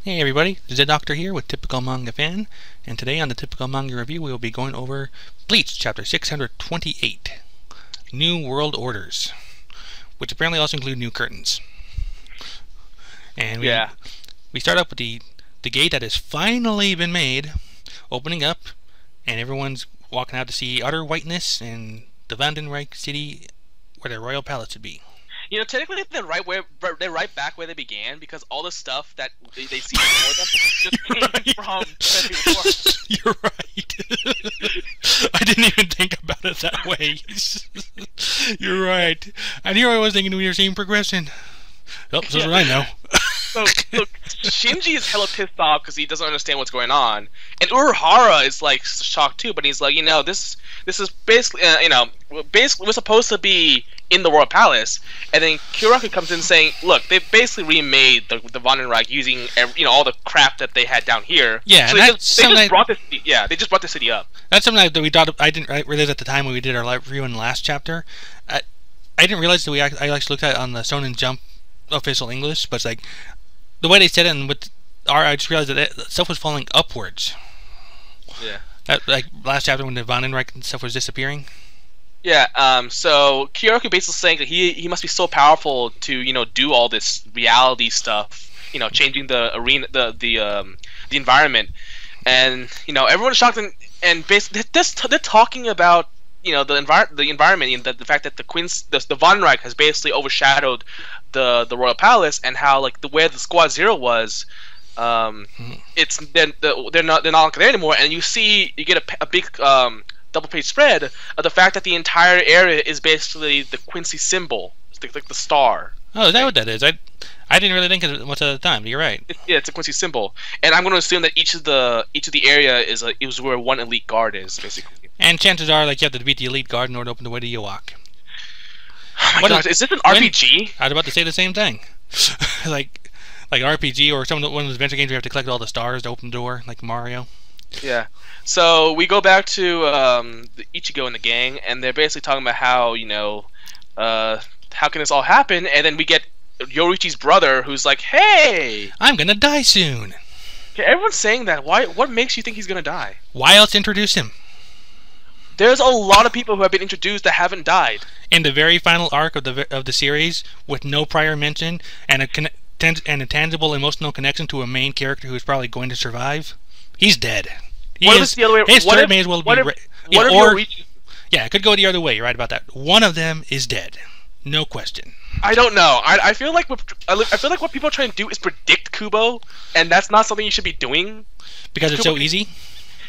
Hey everybody, the Doctor here with Typical Manga Fan, and today on the Typical Manga Review we will be going over Bleach, chapter 628, New World Orders, which apparently also include new curtains. And we start up with the gate that has finally been made, opening up, and everyone's walking out to see utter whiteness and the Vandenreich city where their royal palace would be. You know, technically they're right back where they began because all the stuff that they see before them just came from before. You're right. I didn't even think about it that way. You're right. And here I was thinking we were seeing progression. Oh, so what I know. So, look, Shinji is hella pissed off because he doesn't understand what's going on, and Urahara is like shocked too. But he's like, this is basically, basically we're supposed to be in the Royal Palace, and then Kyoraku comes in saying, look, they basically remade the Vandenreich using all the crap that they had down here. Yeah, so and they just brought the city up. That's something that we thought. I didn't realize at the time when we did our live review in the last chapter. I didn't realize that I actually looked at it on the Shonen Jump official English, but it's like the way they said it, and I just realized that stuff was falling upwards. Yeah. That, like last chapter when the Vandenreich stuff was disappearing. Yeah. So Kyoraku basically saying that he must be so powerful to do all this reality stuff. Changing the arena, the environment, and everyone's shocked and basically they're talking about the environment and the fact that the Vandenreich has basically overshadowed the Royal Palace, and how like where the Squad Zero was, it's they're not there anymore, and you get a big double page spread of the fact that the entire area is basically the Quincy symbol, like the star. Oh, is that what that is? I didn't really think of it much at the time. You're right. It's a Quincy symbol, and I'm going to assume that each of the area is where one elite guard is basically. And chances are, like, you have to beat the elite guard in order to open the way to Yawak. Oh my gosh, is this an RPG? I was about to say the same thing. like RPG or one of those adventure games where you have to collect all the stars to open the door, like Mario. Yeah. So we go back to the Ichigo and the gang, and they're basically talking about how how can this all happen, and then we get Yorichi's brother, who's like, "Hey, I'm gonna die soon." Okay, everyone's saying that. Why? What makes you think he's gonna die? Why else introduce him? There's a lot of people who have been introduced that haven't died. In the very final arc of the series, with no prior mention and a tangible emotional connection to a main character who is probably going to survive, he's dead. What if it's the other way? His third may as well be. Yeah, it could go the other way. You're right about that. One of them is dead, no question. I don't know. I feel like what people are trying to do is predict Kubo, and that's not something you should be doing. Because it's so easy.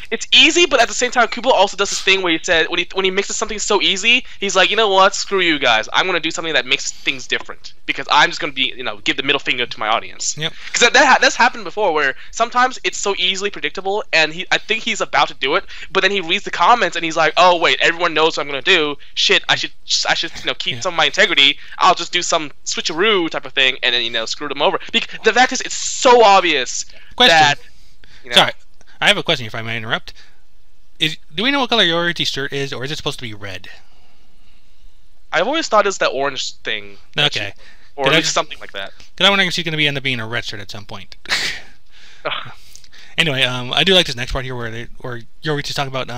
It's easy, but at the same time, Kubo also does this thing where he said when he mixes something so easy, he's like, you know what, screw you guys. I'm gonna do something that makes things different because I'm just gonna be give the middle finger to my audience. Yep. Because that's happened before where sometimes it's so easily predictable, and I think he's about to do it, but then he reads the comments and he's like, oh wait, everyone knows what I'm gonna do. Shit, I should keep some of my integrity. I'll just do some switcheroo type of thing and then screw them over. Because the fact is, it's so obvious that. Sorry. I have a question, if I may interrupt. Do we know what color Yorichi's shirt is, or is it supposed to be red? I've always thought it's that orange thing. Okay. Or at least something like that. Because I'm wondering if she's going to end up being a red shirt at some point. Anyway, I do like this next part here where Yorichi's talking about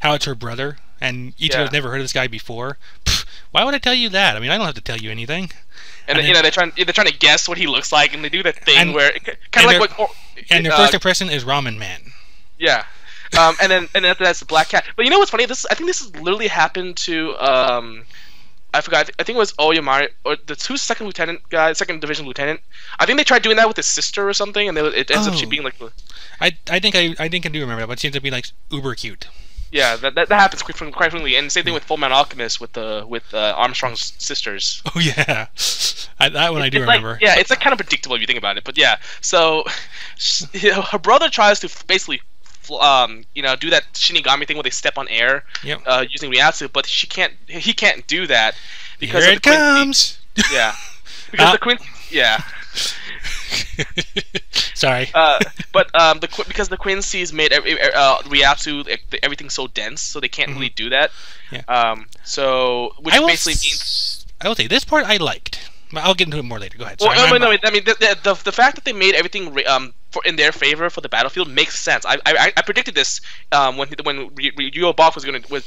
how it's her brother, and Ichigo's never heard of this guy before. Pfft, why would I tell you that? I mean, I don't have to tell you anything. And then, they're trying to guess what he looks like, and they do that thing where kind of like what. And their first impression is Ramen Man. Yeah, and then after that's the Black Cat. But you know what's funny? I think this has literally happened to I forgot. I think it was Oyamari or the second division lieutenant. I think they tried doing that with his sister or something, and it ends up she being like. I think I do remember that, but she ends up being like uber cute. Yeah, that happens quite frequently, and same thing with Fullmetal Alchemist with Armstrong's sisters. Oh yeah, that one I do remember. Yeah, it's like kind of predictable if you think about it, but yeah. So, her brother tries to basically, do that Shinigami thing where they step on air, using Ryatsu, but he can't do that because here it comes. Yeah, because the Quincy. Yeah. Sorry. Because the Quincy's made Ryatsu everything so dense, so they can't really do that. Yeah. Which basically means I will say this part I liked. I'll get into it more later. Go ahead. Well, Sorry, no, I mean the fact that they made everything in their favor for the battlefield makes sense. I predicted this when Yu Bach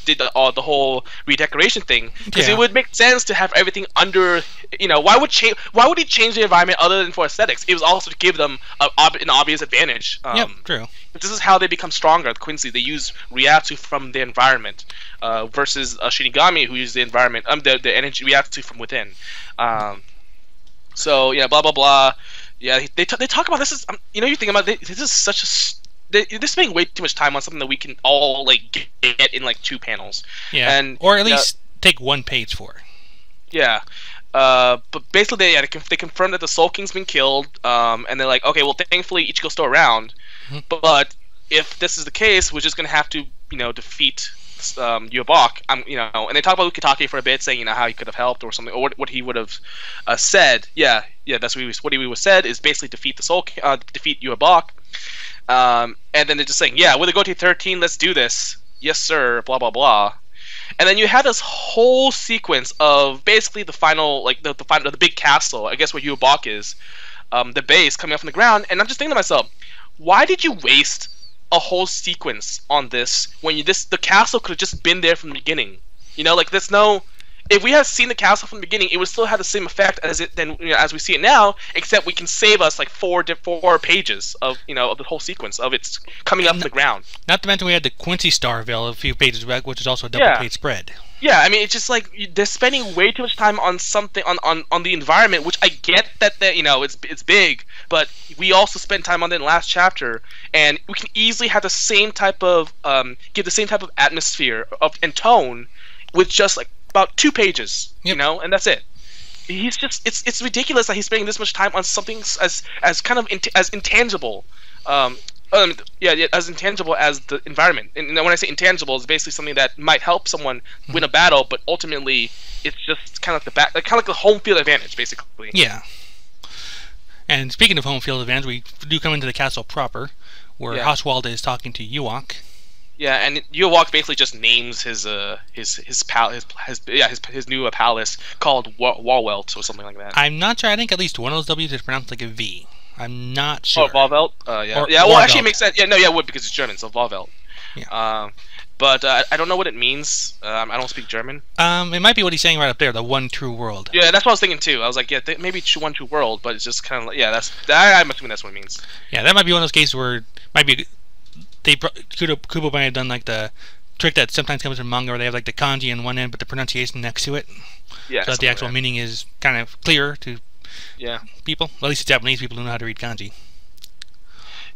did the whole redecoration thing, because it would make sense to have everything under. Why would he change the environment other than for aesthetics? It was also to give them an obvious advantage. Yep, true. This is how they become stronger. The Quincy, they use Reatsu from the environment, versus Shinigami, who uses the environment, the energy Reatsu from within. So yeah, blah blah blah. Yeah, they talk about this. You think about it, this is such a. They're spending way too much time on something that we can all get in 2 panels. Yeah, or at least take 1 page for. Yeah. But basically, they confirm that the Soul King's been killed, and they're like, okay, well, thankfully Ichigo's still around, but if this is the case, we're just gonna have to, defeat Yubak. And they talk about Ukitake for a bit, saying how he could have helped or something, or what he would have said. Yeah, that's what he was said is basically defeat defeat Yubak. And then they're just saying, yeah, we're the Gote 13, let's do this. Yes, sir. Blah blah blah. And then you have this whole sequence of basically the final, the big castle, I guess where Yubak is, the base coming up from the ground. And I'm just thinking to myself, why did you waste a whole sequence on this when the castle could have just been there from the beginning? There's no. If we had seen the castle from the beginning, it would still have the same effect as we see it now, except we can save us 4 pages of of the whole sequence of its coming up from the ground. Not to mention we had the Quincy Star Veil a few pages back, which is also a double page spread. Yeah, I mean, it's just they're spending way too much time on something on the environment, which I get that it's big, but we also spent time on it in the last chapter, and we can easily have the same type of give the same type of atmosphere and tone with just about 2 pages, and that's it. He's just it's ridiculous that he's spending this much time on something as kind of as intangible. As intangible as the environment. And when I say intangible, it's basically something that might help someone win a battle, but ultimately it's just kind of like the home field advantage, basically. Yeah. And speaking of home field advantage, we do come into the castle proper, where Haswalda is talking to Yuak. Yeah, and Yuak basically just names his new palace called Walwelt or something like that. I'm not sure. I think at least one of those W's is pronounced like a V. I'm not sure. Oh, Walwelt? Yeah. Well, actually, it makes sense. Yeah, it would, because it's German, so Walwelt. Yeah. But I don't know what it means. I don't speak German. It might be what he's saying right up there, the one true world. Yeah, that's what I was thinking too. I was like, yeah, maybe one true world, but it's just kind of like, I'm assuming that's what it means. Yeah, that might be one of those cases where Kubo might have done the trick that sometimes comes in manga, where they have the kanji on one end, but the pronunciation next to it. Yeah. So that the actual meaning is kind of clearer to people. Well, at least Japanese people who know how to read kanji.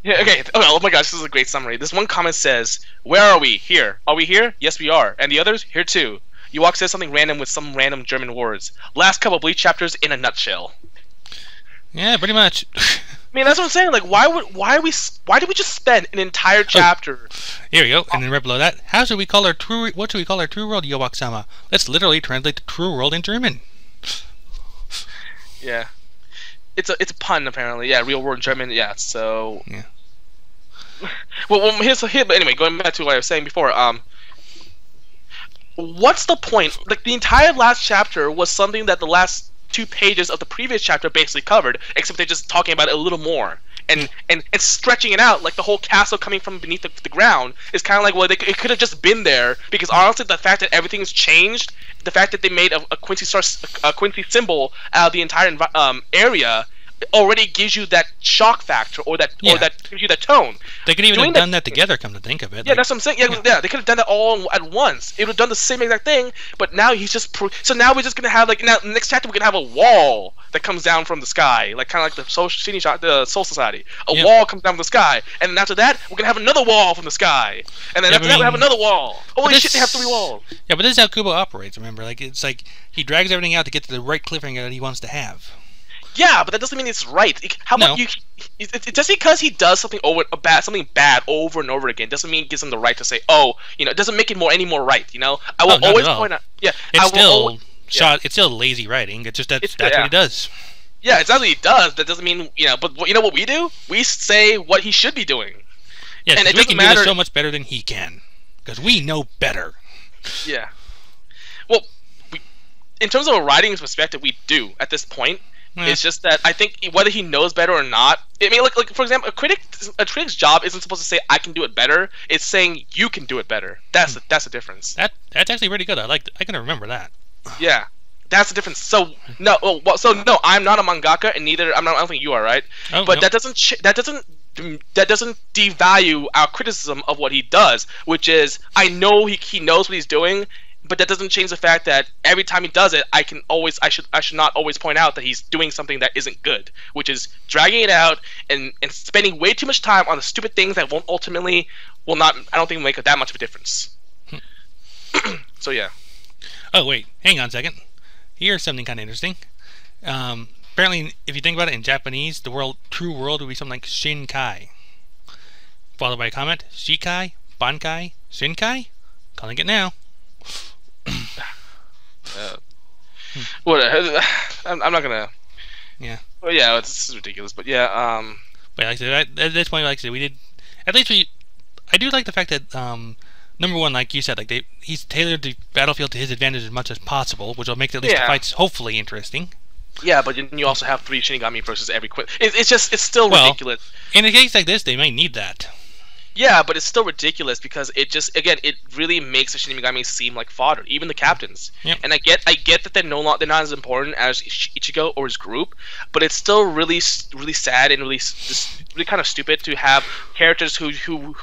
Yeah, okay. Oh my gosh, this is a great summary. This one comment says, "Where are we? Here. Are we here? Yes, we are. And the others? Here too." Yuak says something random with some random German words. Last couple Bleach chapters in a nutshell. Yeah, pretty much. I mean, that's what I'm saying. Why did we just spend an entire chapter? Here we go. And then right below that, what should we call our true world, Yuak-sama? Let's literally translate the true world in German. Yeah. It's a pun, apparently. Yeah, real word in German. Yeah, so. Yeah. Well, but anyway, going back to what I was saying before. What's the point? The entire last chapter was something that the last 2 pages of the previous chapter basically covered, except they're just talking about it a little more and stretching it out. Like the whole castle coming from beneath the ground is kind of like, well, it could have just been there, because honestly, the fact that everything's changed, the fact that they made a Quincy symbol out of the entire area already gives you that shock factor, or that gives you that tone. They could even have done that together, come to think of it. Yeah, that's what I'm saying. Yeah, they could have done that all at once. It would have done the same exact thing, but now he's just so now we're just gonna have next chapter we're gonna have a wall that comes down from the sky, kind of like the Soul Society. A wall comes down from the sky, and then after that we're gonna have another wall from the sky, and then after that we have another wall. Holy shit, they have 3 walls. Yeah, but this is how Kubo operates. Remember, it's like he drags everything out to get to the right cliffhanger that he wants to have. Yeah, but that doesn't mean it's right. How about just because he does something bad over and over again doesn't mean it gives him the right to say, it doesn't make it any more right. I will always point out. Yeah, it's still lazy writing. It's just that's what he does. Yeah, it's what he does. That doesn't mean But you know what we do? We say what he should be doing. Yeah, and we can do this so much better than he can, because we know better. Yeah. Well, in terms of a writing perspective, we do at this point. It's just that I think whether he knows better or not. I mean, like for example, a critic's job isn't supposed to say I can do it better. It's saying you can do it better. That's the difference. That's actually pretty good. I can remember that. Yeah, that's the difference. So no, I'm not a mangaka, and neither I don't think you are, right? Oh, but no. that doesn't devalue our criticism of what he does, which is I know he knows what he's doing. But that doesn't change the fact that every time he does it, I should not always point out that he's doing something that isn't good, which is dragging it out and spending way too much time on the stupid things that will not I don't think make that much of a difference. So yeah. Oh wait, hang on a second. Here's something kind of interesting. Apparently, if you think about it in Japanese, the true world would be something like Shinkai, followed by a comment: Shikai, Bankai, Shinkai. Calling it now. What? I'm not gonna. Yeah. Well, yeah, this is ridiculous, but yeah. But like I said, at this point, like I said, we did. At least I do like the fact that number one, like you said, like he's tailored the battlefield to his advantage as much as possible, which will make at least the fights hopefully interesting. Yeah, but then you also have 3 Shinigami versus every quit. It's still ridiculous. In a case like this, they might need that. Yeah, but it's still ridiculous because it really makes the Shinigami seem like fodder, even the captains. Yep. And I get that they're not as important as Ichigo or his group, but it's still really sad and really kind of stupid to have characters who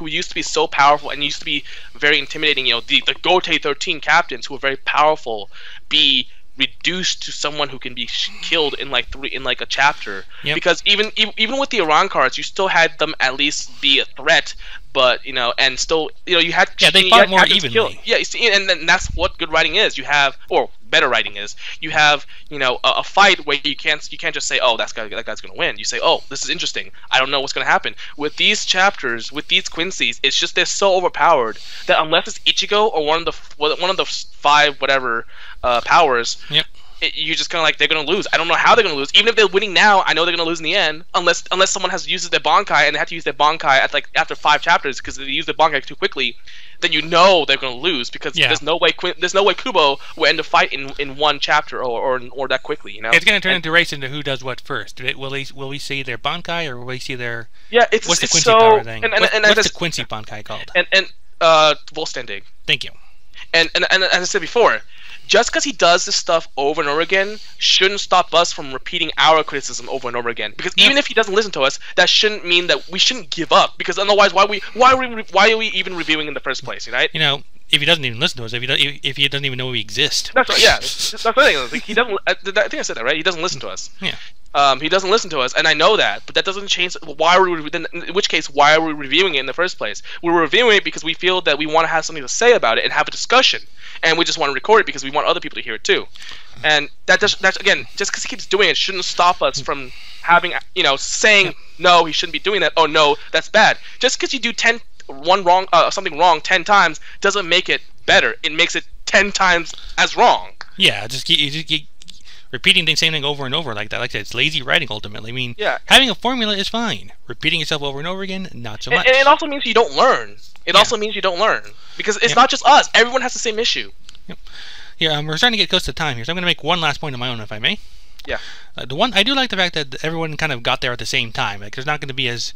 used to be so powerful and used to be very intimidating. You know, the Gote 13 captains who are very powerful be reduced to someone who can be killed in like a chapter. Yep. Because even with the Iran cards, you still had them at least be a threat, but and still you had they fought more evenly. Killed. Yeah, you see, and that's what good writing is. You have, or better writing is, you have a fight where you can't just say, oh, that guy's gonna win. You say, oh, this is interesting. I don't know what's gonna happen with these chapters, with these Quincy's. It's just they're so overpowered that unless it's Ichigo or one of the 5 whatever powers. Yep. You're just kind of like, they're going to lose. I don't know how they're going to lose. Even if they're winning now, I know they're going to lose in the end. Unless someone uses their Bankai and they have to use their Bankai after 5 chapters because they use their Bankai too quickly, then they're going to lose because there's no way Kubo will end the fight in 1 chapter or that quickly. It's going to turn into race into who does what first. Will we see their Bankai or will we see their what's the Quincy power thing? What's the Quincy Bankai called? And Volstandig. Thank you. And as I said before, just because he does this stuff over and over again shouldn't stop us from repeating our criticism over and over again. Because even if he doesn't listen to us, that shouldn't mean that we shouldn't give up. Because otherwise, why are we even reviewing in the first place, right? If he doesn't even listen to us, if he doesn't even know we exist. That's right. Yeah, that's the thing. Like, he doesn't. I think I said that right. He doesn't listen to us. Yeah. He doesn't listen to us, and I know that, but that doesn't change. Why are we? Then, in which case, why are we reviewing it in the first place? We're reviewing it because we feel that we want to have something to say about it and have a discussion, and we just want to record it because we want other people to hear it too. And that's again, just because he keeps doing it shouldn't stop us from having saying no, he shouldn't be doing that. Oh no, that's bad. Just because you do something wrong 10 times doesn't make it better. It makes it 10 times as wrong. Yeah, just keep repeating the same thing over and over like that. Like I said, it's lazy writing ultimately. I mean, having a formula is fine. Repeating yourself over and over again, not so much. And it also means you don't learn. It also means you don't learn. Because it's not just us. Everyone has the same issue. Yep. Yeah, we're starting to get close to time here, so I'm going to make one last point of my own, if I may. Yeah. I do like the fact that everyone kind of got there at the same time. Like, there's not going to be as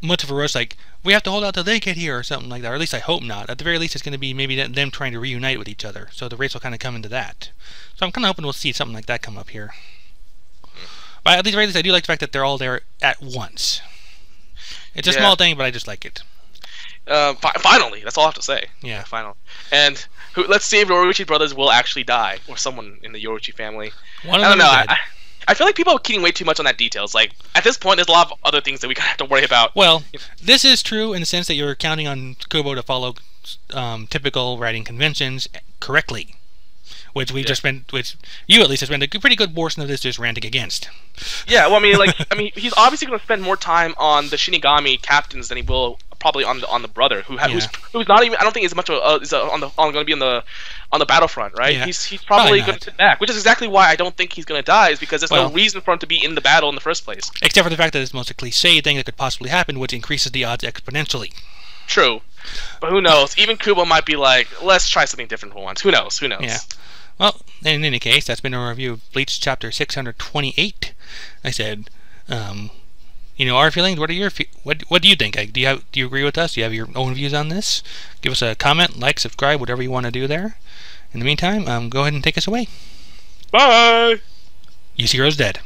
much of a rush, like, we have to hold out till they get here or something like that. Or at least I hope not. At the very least, it's going to be maybe them trying to reunite with each other. So the race will kind of come into that. So I'm kind of hoping we'll see something like that come up here. But at the very least, I do like the fact that they're all there at once. It's a small thing, but I just like it. Finally, that's all I have to say. Yeah. Final. And let's see if Yoruichi brothers will actually die, or someone in the Yoruichi family. I don't know. I feel like people are keying way too much on that details. Like, at this point, there's a lot of other things that we kind of have to worry about. Well, this is true in the sense that you're counting on Kubo to follow typical writing conventions correctly, which you at least have spent a pretty good portion of this just ranting against. Yeah, well, he's obviously going to spend more time on the Shinigami captains than he will probably on the brother who's not even, I don't think as much going to be on the battlefront, right? Yeah. He's probably going to sit back, which is exactly why I don't think he's going to die, is because there's no reason for him to be in the battle in the first place. Except for the fact that it's the most cliche thing that could possibly happen, which increases the odds exponentially. True, but who knows? Even Kubo might be like, let's try something different for once. Who knows? Yeah. Well, in any case, that's been a review of Bleach chapter 628. I said, our feelings. What are your what do you think? Do you agree with us? Do you have your own views on this? Give us a comment, like, subscribe, whatever you want to do there. In the meantime, go ahead and take us away. Bye. Use Heroes Dead.